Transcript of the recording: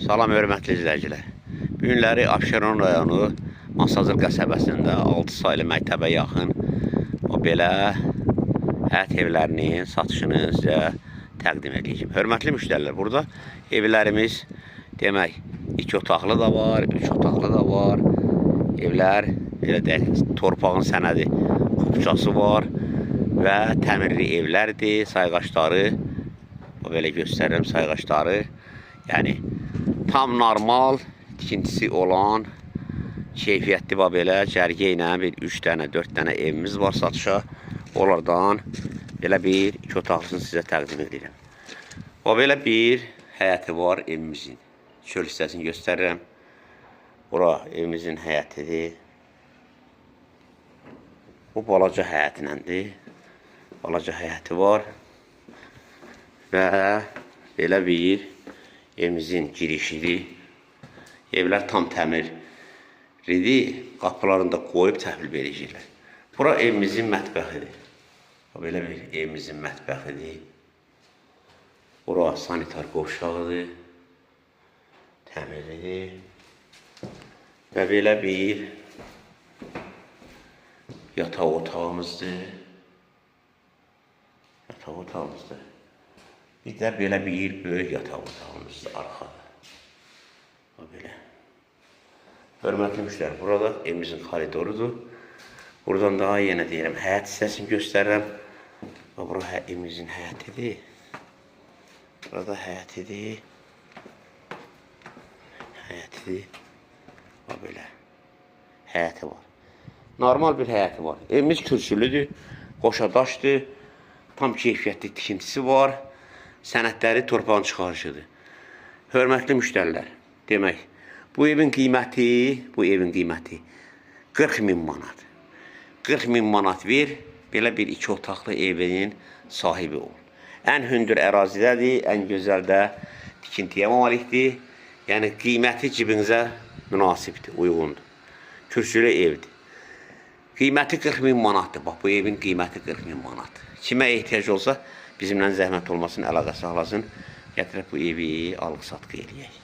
Salam hörmətli izləyicilər. Bu günləri Abşeron rayonu Masazır qəsəbəsində 6 saylı məktəbə yaxın o belə həyət evlərinin satışını sizə təqdim edəcəm. Hörmətli müştərilər, burada evlərimiz demək 2 otaqlı da var, 3 otaqlı da var. Evlər belə deyək, torpağın sənədi kupçası var və təmirli evlərdir, sayğaçları o belə göstərirəm sayğaçları. Yəni tam normal tikintisi olan keyfiyyətli belə cərgə ilə bir 3 dənə, 4 dənə evimiz var satışa. Onlardan belə bir 2 otaqlısını sizə təqdim edirəm. O belə bir həyəti var evimizin. Çöl hissəsini göstərirəm. Bura evimizin həyətidir. Bu balaca həyətinəndir. Balaca həyəti var. Və belə bir evimizin girişidir. Evlər tam təmirlidir. Qapılarını da qoyub təhvil verəcəklər. Bura evimizin mətbəxidir. Belə bir evimizin mətbəxidir. Bura sanitar qovşağıdır. Təmirlidir. Və belə bir yataq otağımızdır. Yataq otağımızdır. Bir də belə bir böyük yataq otağımızdır arxada. O belə. Hörmətli müştərilər, burada evimizin koridorudur. Buradan daha yenə deyirəm, həyət hissəsini göstərirəm. Bura evimizin həyətidir. Burada həyətidir. Həyətidir. O belə. Həyəti var. Normal bir həyəti var. Evimiz kürsülüdür. Qoşadaşdır. Tam keyfiyyətli tikintisi var. Sənədləri torpağın çıxarışıdır. Hörmətli müştərilər, demək, bu evin qiyməti 40.000 manat. 40.000 manat ver, belə bir 2 otaqlı evinin sahibi ol. Ən hündür ərazidədir, ən gözəl də tikintiyə malikdir. Yəni, qiyməti cibinizə münasibdir, uyğundur. Kürsülü evdir. Qiyməti 40.000 manatdır. Bax, bu evin qiyməti 40.000 manatdır. Kimə ehtiyac olsa, bizimlə zəhmət olmasın, əlaqə saxlasın. Gətirək bu evi alıq-satqı eləyək.